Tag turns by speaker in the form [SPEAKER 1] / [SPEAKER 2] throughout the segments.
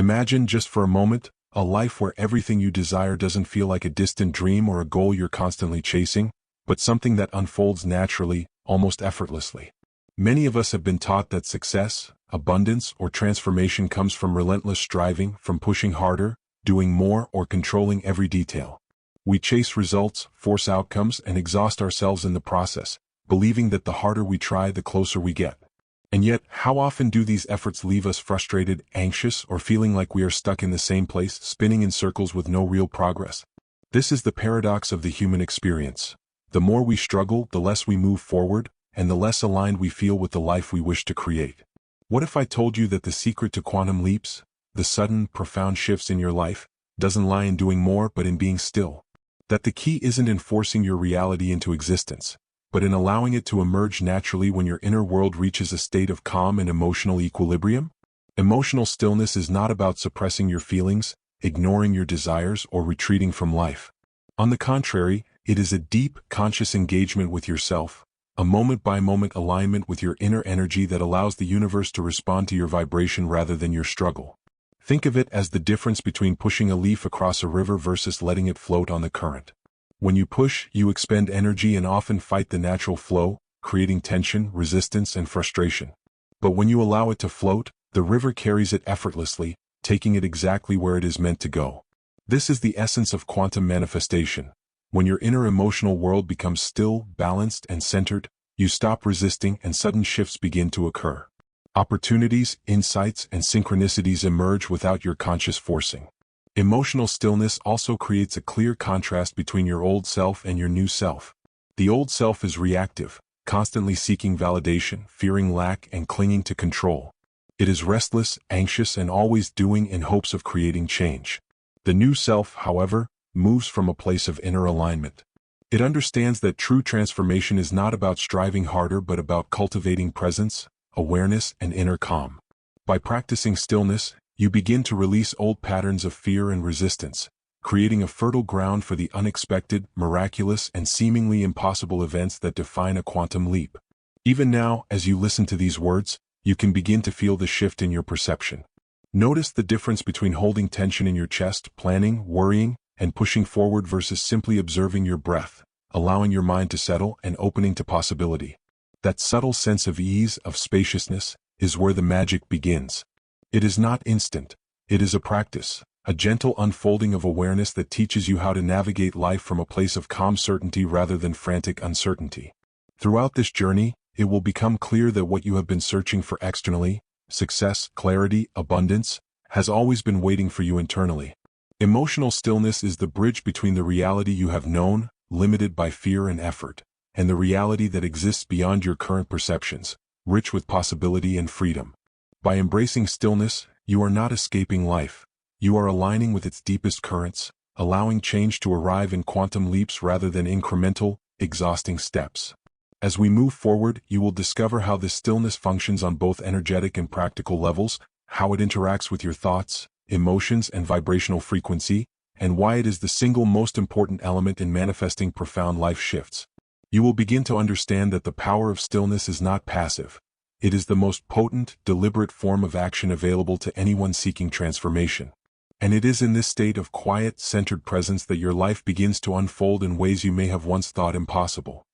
[SPEAKER 1] Imagine, just for a moment, a life where everything you desire doesn't feel like a distant dream or a goal you're constantly chasing, but something that unfolds naturally, almost effortlessly. Many of us have been taught that success, abundance, or transformation comes from relentless striving, from pushing harder, doing more, or controlling every detail. We chase results, force outcomes, and exhaust ourselves in the process, believing that the harder we try, the closer we get. And yet, how often do these efforts leave us frustrated, anxious, or feeling like we are stuck in the same place, spinning in circles with no real progress? This is the paradox of the human experience. The more we struggle, the less we move forward, and the less aligned we feel with the life we wish to create. What if I told you that the secret to quantum leaps, the sudden, profound shifts in your life, doesn't lie in doing more but in being still? That the key isn't in forcing your reality into existence, but in allowing it to emerge naturally when your inner world reaches a state of calm and emotional equilibrium? Emotional stillness is not about suppressing your feelings, ignoring your desires, or retreating from life. On the contrary, it is a deep, conscious engagement with yourself, a moment-by-moment alignment with your inner energy that allows the universe to respond to your vibration rather than your struggle. Think of it as the difference between pushing a leaf across a river versus letting it float on the current. When you push, you expend energy and often fight the natural flow, creating tension, resistance, and frustration. But when you allow it to float, the river carries it effortlessly, taking it exactly where it is meant to go. This is the essence of quantum manifestation. When your inner emotional world becomes still, balanced, and centered, you stop resisting and sudden shifts begin to occur. Opportunities, insights, and synchronicities emerge without your conscious forcing. Emotional stillness also creates a clear contrast between your old self and your new self. The old self is reactive, constantly seeking validation, fearing lack, and clinging to control. It is restless, anxious, and always doing in hopes of creating change. The new self, however, moves from a place of inner alignment. It understands that true transformation is not about striving harder but about cultivating presence, awareness, and inner calm. By practicing stillness, you begin to release old patterns of fear and resistance, creating a fertile ground for the unexpected, miraculous, and seemingly impossible events that define a quantum leap. Even now, as you listen to these words, you can begin to feel the shift in your perception. Notice the difference between holding tension in your chest, planning, worrying, and pushing forward versus simply observing your breath, allowing your mind to settle and opening to possibility. That subtle sense of ease, of spaciousness, is where the magic begins. It is not instant. It is a practice, a gentle unfolding of awareness that teaches you how to navigate life from a place of calm certainty rather than frantic uncertainty. Throughout this journey, it will become clear that what you have been searching for externally, success, clarity, abundance, has always been waiting for you internally. Emotional stillness is the bridge between the reality you have known, limited by fear and effort, and the reality that exists beyond your current perceptions, rich with possibility and freedom. By embracing stillness, you are not escaping life. You are aligning with its deepest currents, allowing change to arrive in quantum leaps rather than incremental, exhausting steps. As we move forward, you will discover how this stillness functions on both energetic and practical levels, how it interacts with your thoughts, emotions, and vibrational frequency, and why it is the single most important element in manifesting profound life shifts. You will begin to understand that the power of stillness is not passive. It is the most potent, deliberate form of action available to anyone seeking transformation. And it is in this state of quiet, centered presence that your life begins to unfold in ways you may have once thought impossible.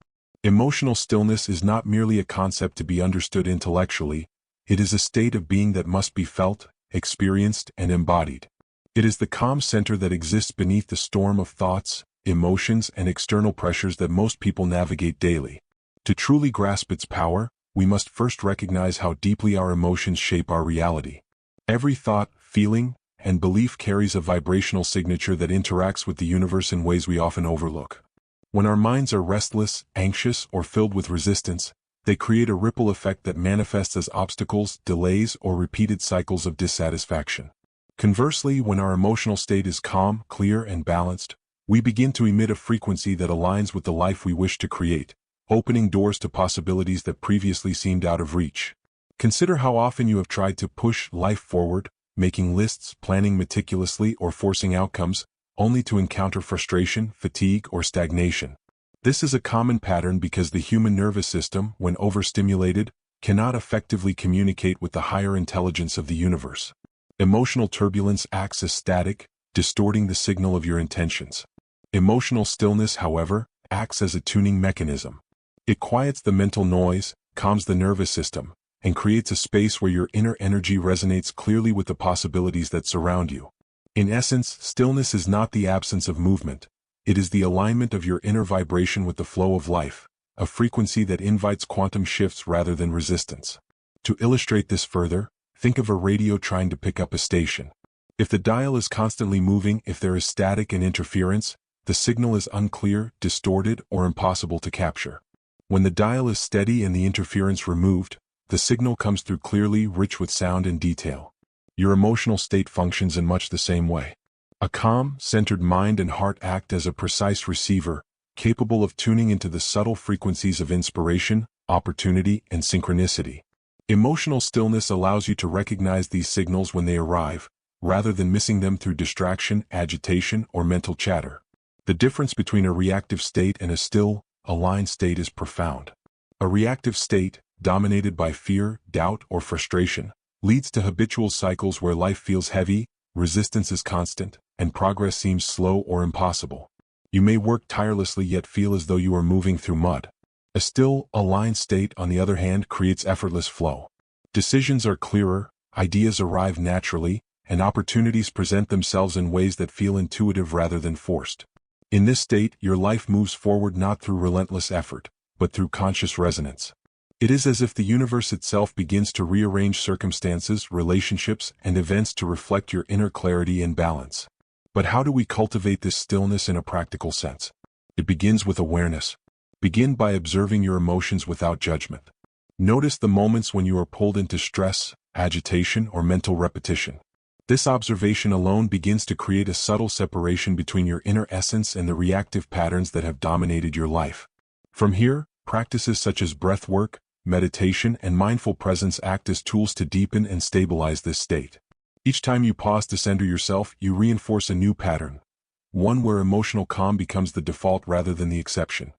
[SPEAKER 1] Emotional stillness is not merely a concept to be understood intellectually. It is a state of being that must be felt, experienced, and embodied. It is the calm center that exists beneath the storm of thoughts, emotions, and external pressures that most people navigate daily. To truly grasp its power, we must first recognize how deeply our emotions shape our reality. Every thought, feeling, and belief carries a vibrational signature that interacts with the universe in ways we often overlook. When our minds are restless, anxious, or filled with resistance, they create a ripple effect that manifests as obstacles, delays, or repeated cycles of dissatisfaction. Conversely, when our emotional state is calm, clear, and balanced, we begin to emit a frequency that aligns with the life we wish to create, opening doors to possibilities that previously seemed out of reach. Consider how often you have tried to push life forward, making lists, planning meticulously, or forcing outcomes, only to encounter frustration, fatigue, or stagnation. This is a common pattern because the human nervous system, when overstimulated, cannot effectively communicate with the higher intelligence of the universe. Emotional turbulence acts as static, distorting the signal of your intentions. Emotional stillness, however, acts as a tuning mechanism. It quiets the mental noise, calms the nervous system, and creates a space where your inner energy resonates clearly with the possibilities that surround you. In essence, stillness is not the absence of movement. It is the alignment of your inner vibration with the flow of life, a frequency that invites quantum shifts rather than resistance. To illustrate this further, think of a radio trying to pick up a station. If the dial is constantly moving, if there is static and interference, the signal is unclear, distorted, or impossible to capture. When the dial is steady and the interference removed, the signal comes through clearly, rich with sound and detail. Your emotional state functions in much the same way. A calm, centered mind and heart act as a precise receiver, capable of tuning into the subtle frequencies of inspiration, opportunity, and synchronicity. Emotional stillness allows you to recognize these signals when they arrive, rather than missing them through distraction, agitation, or mental chatter. The difference between a reactive state and a still, aligned state is profound. A reactive state, dominated by fear, doubt, or frustration, leads to habitual cycles where life feels heavy, resistance is constant, and progress seems slow or impossible. You may work tirelessly yet feel as though you are moving through mud. A still, aligned state, on the other hand, creates effortless flow. Decisions are clearer, ideas arrive naturally, and opportunities present themselves in ways that feel intuitive rather than forced. In this state, your life moves forward not through relentless effort, but through conscious resonance. It is as if the universe itself begins to rearrange circumstances, relationships, and events to reflect your inner clarity and balance. But how do we cultivate this stillness in a practical sense? It begins with awareness. Begin by observing your emotions without judgment. Notice the moments when you are pulled into stress, agitation, or mental repetition. This observation alone begins to create a subtle separation between your inner essence and the reactive patterns that have dominated your life. From here, practices such as breath work, meditation, and mindful presence act as tools to deepen and stabilize this state. Each time you pause to center yourself, you reinforce a new pattern, one where emotional calm becomes the default rather than the exception.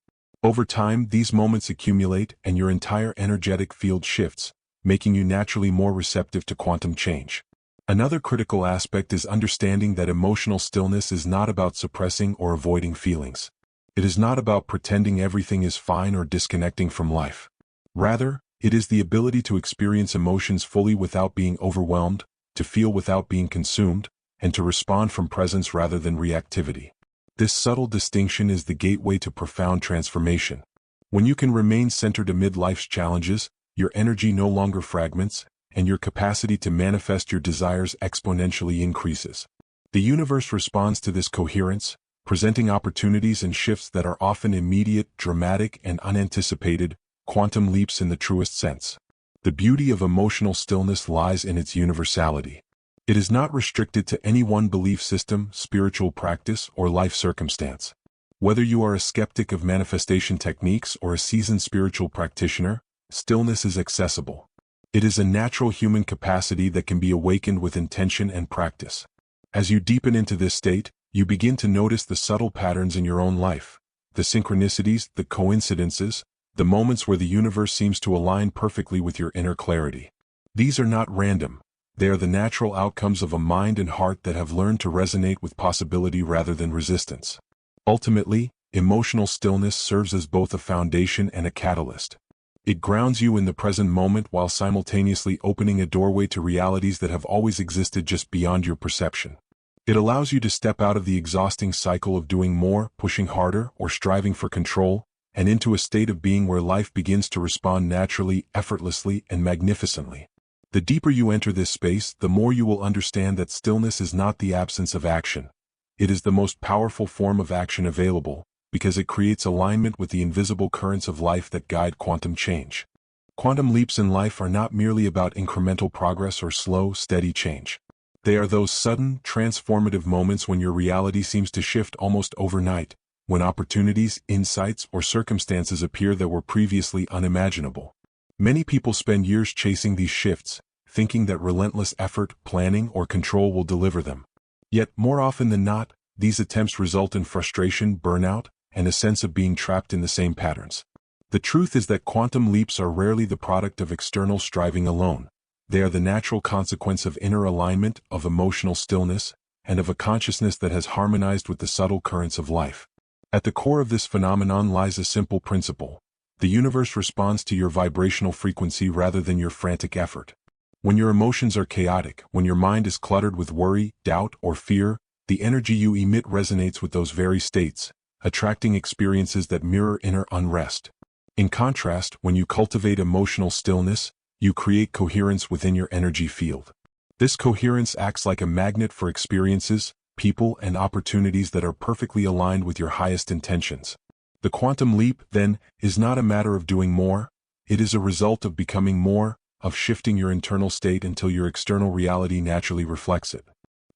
[SPEAKER 1] Over time, these moments accumulate and your entire energetic field shifts, making you naturally more receptive to quantum change. Another critical aspect is understanding that emotional stillness is not about suppressing or avoiding feelings. It is not about pretending everything is fine or disconnecting from life. Rather, it is the ability to experience emotions fully without being overwhelmed, to feel without being consumed, and to respond from presence rather than reactivity. This subtle distinction is the gateway to profound transformation. When you can remain centered amid life's challenges, your energy no longer fragments, and your capacity to manifest your desires exponentially increases. The universe responds to this coherence, presenting opportunities and shifts that are often immediate, dramatic, and unanticipated, quantum leaps in the truest sense. The beauty of emotional stillness lies in its universality. It is not restricted to any one belief system, spiritual practice, or life circumstance. Whether you are a skeptic of manifestation techniques or a seasoned spiritual practitioner, stillness is accessible. It is a natural human capacity that can be awakened with intention and practice. As you deepen into this state, you begin to notice the subtle patterns in your own life, the synchronicities, the coincidences, the moments where the universe seems to align perfectly with your inner clarity. These are not random. They are the natural outcomes of a mind and heart that have learned to resonate with possibility rather than resistance. Ultimately, emotional stillness serves as both a foundation and a catalyst. It grounds you in the present moment while simultaneously opening a doorway to realities that have always existed just beyond your perception. It allows you to step out of the exhausting cycle of doing more, pushing harder, or striving for control, and into a state of being where life begins to respond naturally, effortlessly, and magnificently. The deeper you enter this space, the more you will understand that stillness is not the absence of action. It is the most powerful form of action available, because it creates alignment with the invisible currents of life that guide quantum change. Quantum leaps in life are not merely about incremental progress or slow, steady change. They are those sudden, transformative moments when your reality seems to shift almost overnight, when opportunities, insights, or circumstances appear that were previously unimaginable. Many people spend years chasing these shifts, thinking that relentless effort, planning, or control will deliver them. Yet, more often than not, these attempts result in frustration, burnout, and a sense of being trapped in the same patterns. The truth is that quantum leaps are rarely the product of external striving alone. They are the natural consequence of inner alignment, of emotional stillness, and of a consciousness that has harmonized with the subtle currents of life. At the core of this phenomenon lies a simple principle. The universe responds to your vibrational frequency rather than your frantic effort. When your emotions are chaotic, when your mind is cluttered with worry, doubt, or fear, the energy you emit resonates with those very states, attracting experiences that mirror inner unrest. In contrast, when you cultivate emotional stillness, you create coherence within your energy field. This coherence acts like a magnet for experiences, people, and opportunities that are perfectly aligned with your highest intentions. The quantum leap, then, is not a matter of doing more, it is a result of becoming more, of shifting your internal state until your external reality naturally reflects it.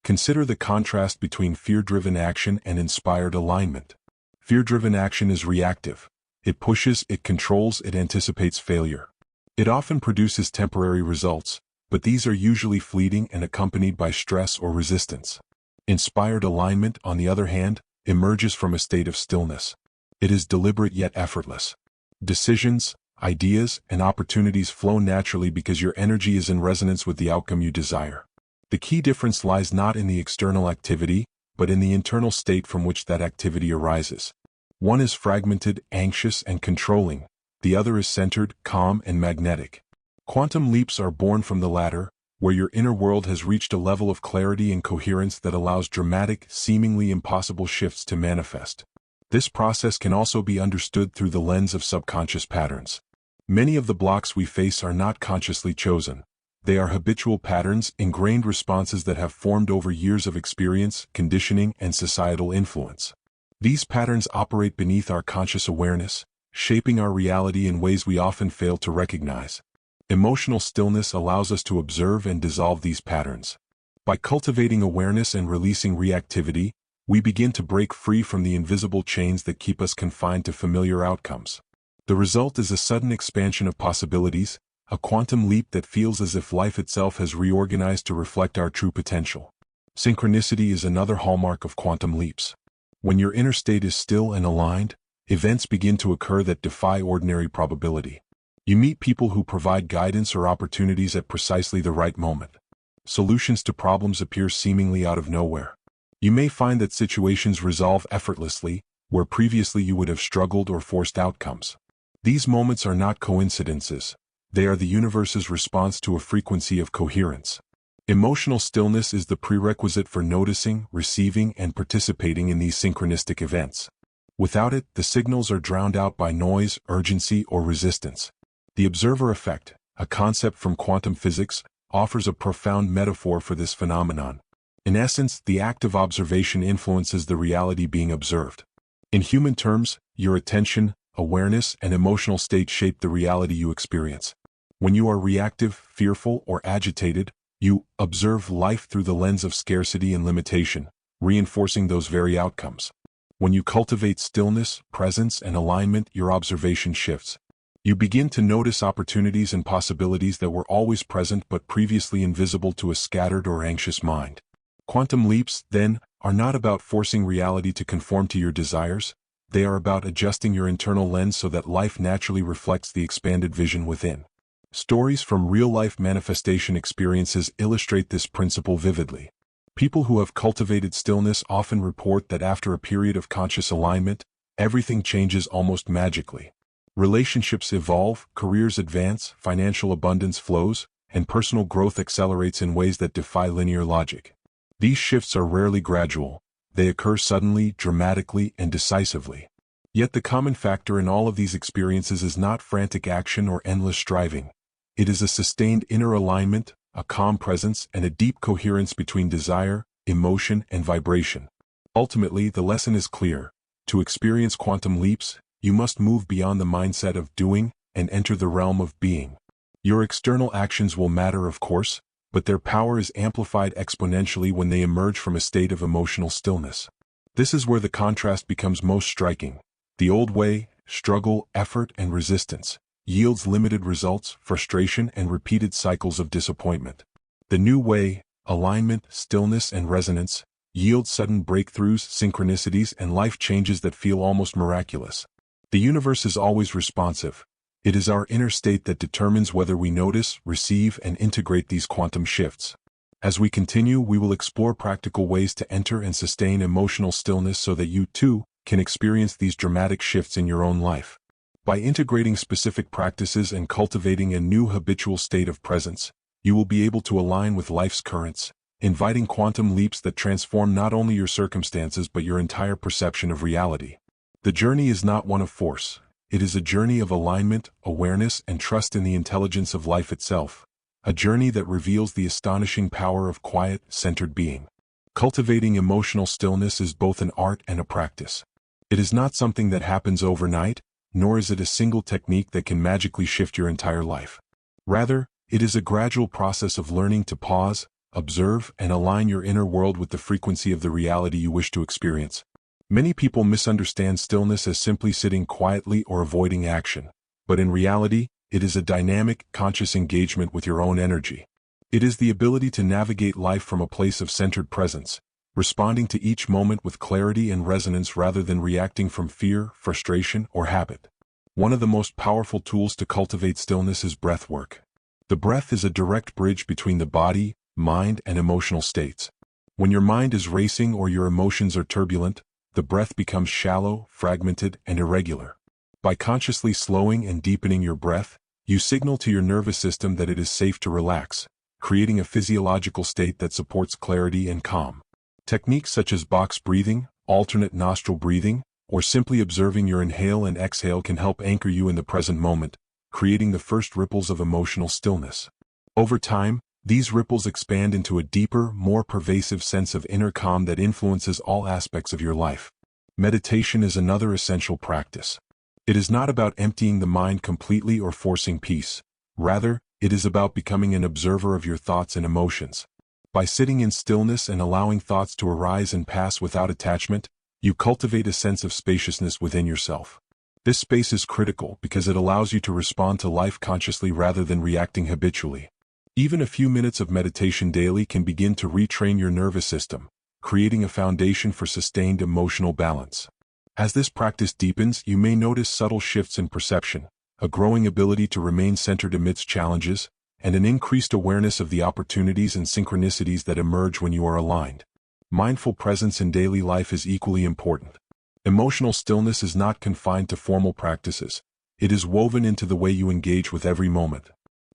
[SPEAKER 1] Consider the contrast between fear-driven action and inspired alignment. Fear-driven action is reactive. It pushes, it controls, it anticipates failure. It often produces temporary results, but these are usually fleeting and accompanied by stress or resistance. Inspired alignment, on the other hand, emerges from a state of stillness. It is deliberate yet effortless. Decisions, ideas, and opportunities flow naturally because your energy is in resonance with the outcome you desire. The key difference lies not in the external activity, but in the internal state from which that activity arises. One is fragmented, anxious, and controlling. The other is centered, calm, and magnetic. Quantum leaps are born from the latter, where your inner world has reached a level of clarity and coherence that allows dramatic, seemingly impossible shifts to manifest. This process can also be understood through the lens of subconscious patterns. Many of the blocks we face are not consciously chosen. They are habitual patterns, ingrained responses that have formed over years of experience, conditioning, and societal influence. These patterns operate beneath our conscious awareness, shaping our reality in ways we often fail to recognize. Emotional stillness allows us to observe and dissolve these patterns. By cultivating awareness and releasing reactivity, we begin to break free from the invisible chains that keep us confined to familiar outcomes. The result is a sudden expansion of possibilities, a quantum leap that feels as if life itself has reorganized to reflect our true potential. Synchronicity is another hallmark of quantum leaps. When your inner state is still and aligned, events begin to occur that defy ordinary probability. You meet people who provide guidance or opportunities at precisely the right moment. Solutions to problems appear seemingly out of nowhere. You may find that situations resolve effortlessly, where previously you would have struggled or forced outcomes. These moments are not coincidences. They are the universe's response to a frequency of coherence. Emotional stillness is the prerequisite for noticing, receiving, and participating in these synchronistic events. Without it, the signals are drowned out by noise, urgency, or resistance. The observer effect, a concept from quantum physics, offers a profound metaphor for this phenomenon. In essence, the act of observation influences the reality being observed. In human terms, your attention, awareness, and emotional state shape the reality you experience. When you are reactive, fearful, or agitated, you observe life through the lens of scarcity and limitation, reinforcing those very outcomes. When you cultivate stillness, presence, and alignment, your observation shifts. You begin to notice opportunities and possibilities that were always present but previously invisible to a scattered or anxious mind. Quantum leaps, then, are not about forcing reality to conform to your desires. They are about adjusting your internal lens so that life naturally reflects the expanded vision within. Stories from real-life manifestation experiences illustrate this principle vividly. People who have cultivated stillness often report that after a period of conscious alignment, everything changes almost magically. Relationships evolve, careers advance, financial abundance flows, and personal growth accelerates in ways that defy linear logic. These shifts are rarely gradual. They occur suddenly, dramatically, and decisively. Yet the common factor in all of these experiences is not frantic action or endless striving. It is a sustained inner alignment, a calm presence, and a deep coherence between desire, emotion, and vibration. Ultimately, the lesson is clear. To experience quantum leaps, you must move beyond the mindset of doing and enter the realm of being. Your external actions will matter, of course, but their power is amplified exponentially when they emerge from a state of emotional stillness. This is where the contrast becomes most striking. The old way, struggle, effort, and resistance, yields limited results, frustration, and repeated cycles of disappointment. The new way, alignment, stillness, and resonance, yields sudden breakthroughs, synchronicities, and life changes that feel almost miraculous. The universe is always responsive. It is our inner state that determines whether we notice, receive, and integrate these quantum shifts. As we continue, we will explore practical ways to enter and sustain emotional stillness so that you, too, can experience these dramatic shifts in your own life. By integrating specific practices and cultivating a new habitual state of presence, you will be able to align with life's currents, inviting quantum leaps that transform not only your circumstances but your entire perception of reality. The journey is not one of force. It is a journey of alignment, awareness, and trust in the intelligence of life itself. A journey that reveals the astonishing power of quiet, centered being. Cultivating emotional stillness is both an art and a practice. It is not something that happens overnight, nor is it a single technique that can magically shift your entire life. Rather, it is a gradual process of learning to pause, observe, and align your inner world with the frequency of the reality you wish to experience. Many people misunderstand stillness as simply sitting quietly or avoiding action, but in reality, it is a dynamic, conscious engagement with your own energy. It is the ability to navigate life from a place of centered presence, responding to each moment with clarity and resonance rather than reacting from fear, frustration, or habit. One of the most powerful tools to cultivate stillness is breath work. The breath is a direct bridge between the body, mind, and emotional states. When your mind is racing or your emotions are turbulent, the breath becomes shallow, fragmented, and irregular. By consciously slowing and deepening your breath, you signal to your nervous system that it is safe to relax, creating a physiological state that supports clarity and calm. Techniques such as box breathing, alternate nostril breathing, or simply observing your inhale and exhale can help anchor you in the present moment, creating the first ripples of emotional stillness. Over time, these ripples expand into a deeper, more pervasive sense of inner calm that influences all aspects of your life. Meditation is another essential practice. It is not about emptying the mind completely or forcing peace. Rather, it is about becoming an observer of your thoughts and emotions. By sitting in stillness and allowing thoughts to arise and pass without attachment, you cultivate a sense of spaciousness within yourself. This space is critical because it allows you to respond to life consciously rather than reacting habitually. Even a few minutes of meditation daily can begin to retrain your nervous system, creating a foundation for sustained emotional balance. As this practice deepens, you may notice subtle shifts in perception, a growing ability to remain centered amidst challenges, and an increased awareness of the opportunities and synchronicities that emerge when you are aligned. Mindful presence in daily life is equally important. Emotional stillness is not confined to formal practices. It is woven into the way you engage with every moment.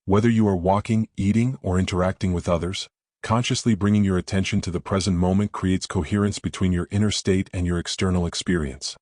[SPEAKER 1] Whether you are walking, eating, or interacting with others, consciously bringing your attention to the present moment creates coherence between your inner state and your external experience.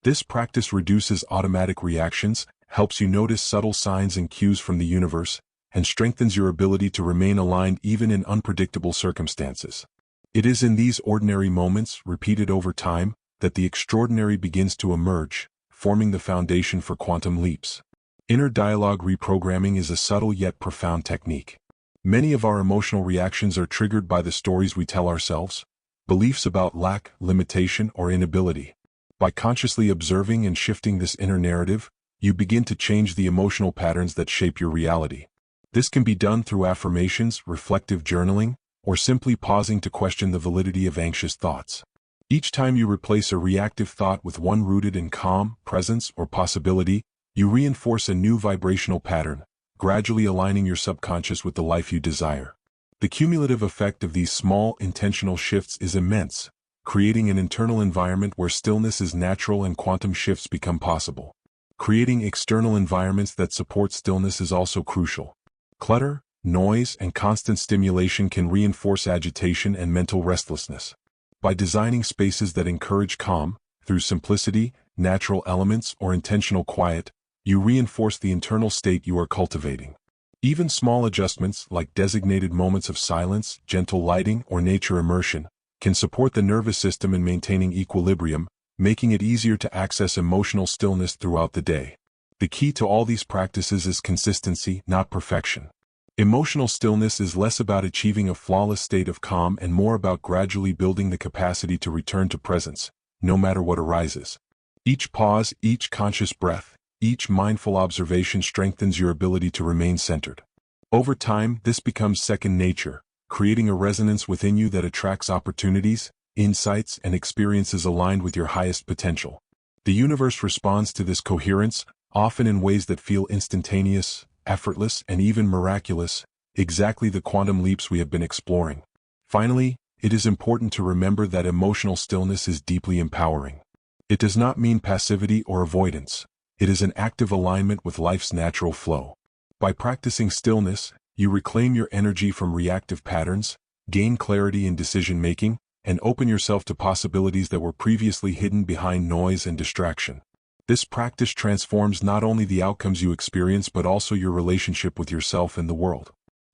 [SPEAKER 1] This practice reduces automatic reactions, helps you notice subtle signs and cues from the universe, and strengthens your ability to remain aligned even in unpredictable circumstances. It is in these ordinary moments, repeated over time, that the extraordinary begins to emerge, forming the foundation for quantum leaps. Inner dialogue reprogramming is a subtle yet profound technique. Many of our emotional reactions are triggered by the stories we tell ourselves, beliefs about lack, limitation, or inability. By consciously observing and shifting this inner narrative, you begin to change the emotional patterns that shape your reality. This can be done through affirmations, reflective journaling, or simply pausing to question the validity of anxious thoughts. Each time you replace a reactive thought with one rooted in calm, presence, or possibility, you reinforce a new vibrational pattern, gradually aligning your subconscious with the life you desire. The cumulative effect of these small, intentional shifts is immense, creating an internal environment where stillness is natural and quantum shifts become possible. Creating external environments that support stillness is also crucial. Clutter, noise, and constant stimulation can reinforce agitation and mental restlessness. By designing spaces that encourage calm, through simplicity, natural elements, or intentional quiet, you reinforce the internal state you are cultivating. Even small adjustments, like designated moments of silence, gentle lighting, or nature immersion, can support the nervous system in maintaining equilibrium, making it easier to access emotional stillness throughout the day. The key to all these practices is consistency, not perfection. Emotional stillness is less about achieving a flawless state of calm and more about gradually building the capacity to return to presence, no matter what arises. Each pause, each conscious breath, each mindful observation strengthens your ability to remain centered. Over time, this becomes second nature, creating a resonance within you that attracts opportunities, insights, and experiences aligned with your highest potential. The universe responds to this coherence, often in ways that feel instantaneous, effortless, and even miraculous, exactly the quantum leaps we have been exploring. Finally, it is important to remember that emotional stillness is deeply empowering. It does not mean passivity or avoidance. It is an active alignment with life's natural flow. By practicing stillness, you reclaim your energy from reactive patterns, gain clarity in decision-making, and open yourself to possibilities that were previously hidden behind noise and distraction. This practice transforms not only the outcomes you experience but also your relationship with yourself and the world.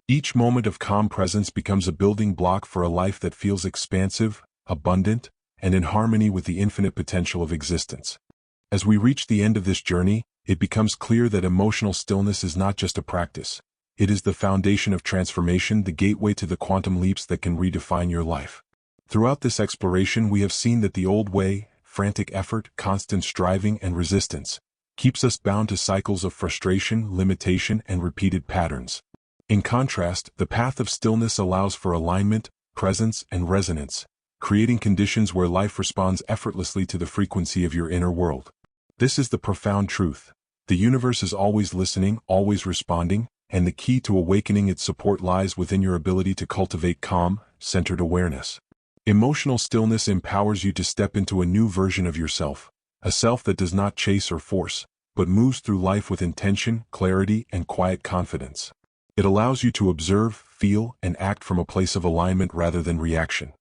[SPEAKER 1] Each moment of calm presence becomes a building block for a life that feels expansive, abundant, and in harmony with the infinite potential of existence. As we reach the end of this journey, it becomes clear that emotional stillness is not just a practice. It is the foundation of transformation, the gateway to the quantum leaps that can redefine your life. Throughout this exploration, we have seen that the old way, frantic effort, constant striving, and resistance, keeps us bound to cycles of frustration, limitation, and repeated patterns. In contrast, the path of stillness allows for alignment, presence, and resonance, creating conditions where life responds effortlessly to the frequency of your inner world. This is the profound truth. The universe is always listening, always responding, and the key to awakening its support lies within your ability to cultivate calm, centered awareness. Emotional stillness empowers you to step into a new version of yourself, a self that does not chase or force, but moves through life with intention, clarity, and quiet confidence. It allows you to observe, feel, and act from a place of alignment rather than reaction.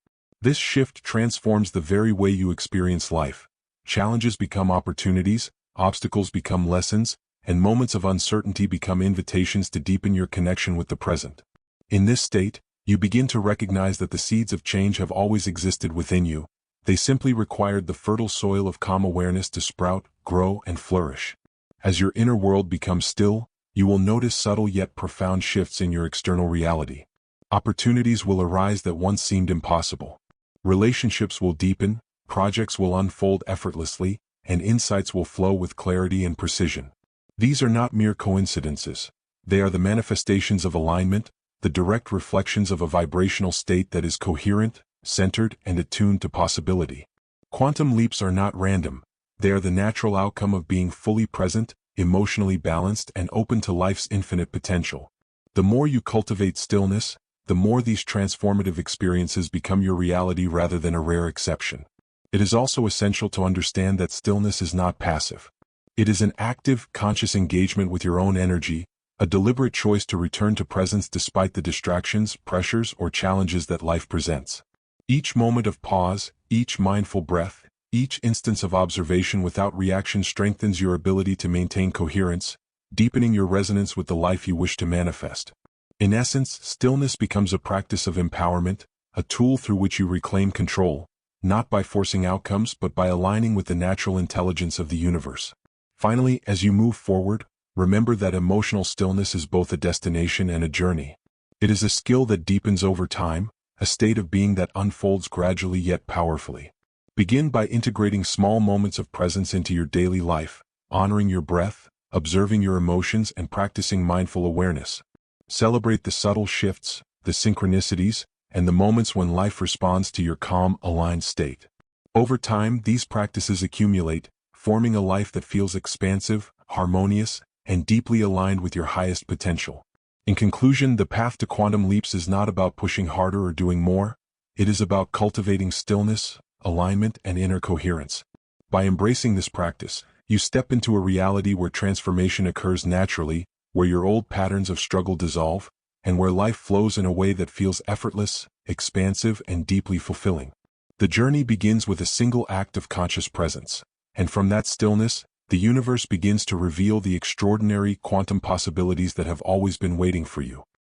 [SPEAKER 1] This shift transforms the very way you experience life. Challenges become opportunities, obstacles become lessons, and moments of uncertainty become invitations to deepen your connection with the present. In this state, you begin to recognize that the seeds of change have always existed within you. They simply required the fertile soil of calm awareness to sprout, grow, and flourish. As your inner world becomes still, you will notice subtle yet profound shifts in your external reality. Opportunities will arise that once seemed impossible. Relationships will deepen, projects will unfold effortlessly, and insights will flow with clarity and precision. These are not mere coincidences. They are the manifestations of alignment, the direct reflections of a vibrational state that is coherent, centered, and attuned to possibility. Quantum leaps are not random. They are the natural outcome of being fully present, emotionally balanced, and open to life's infinite potential. The more you cultivate stillness, the more these transformative experiences become your reality rather than a rare exception. It is also essential to understand that stillness is not passive. It is an active, conscious engagement with your own energy, a deliberate choice to return to presence despite the distractions, pressures, or challenges that life presents. Each moment of pause, each mindful breath, each instance of observation without reaction strengthens your ability to maintain coherence, deepening your resonance with the life you wish to manifest. In essence, stillness becomes a practice of empowerment, a tool through which you reclaim control, not by forcing outcomes but by aligning with the natural intelligence of the universe. Finally, as you move forward, remember that emotional stillness is both a destination and a journey. It is a skill that deepens over time, a state of being that unfolds gradually yet powerfully. Begin by integrating small moments of presence into your daily life, honoring your breath, observing your emotions, and practicing mindful awareness. Celebrate the subtle shifts, the synchronicities, and the moments when life responds to your calm, aligned state. Over time, these practices accumulate, forming a life that feels expansive, harmonious, and deeply aligned with your highest potential. In conclusion, the path to quantum leaps is not about pushing harder or doing more. It is about cultivating stillness, alignment, and inner coherence. By embracing this practice, you step into a reality where transformation occurs naturally, where your old patterns of struggle dissolve, and where life flows in a way that feels effortless, expansive, and deeply fulfilling. The journey begins with a single act of conscious presence, and from that stillness, the universe begins to reveal the extraordinary quantum possibilities that have always been waiting for you.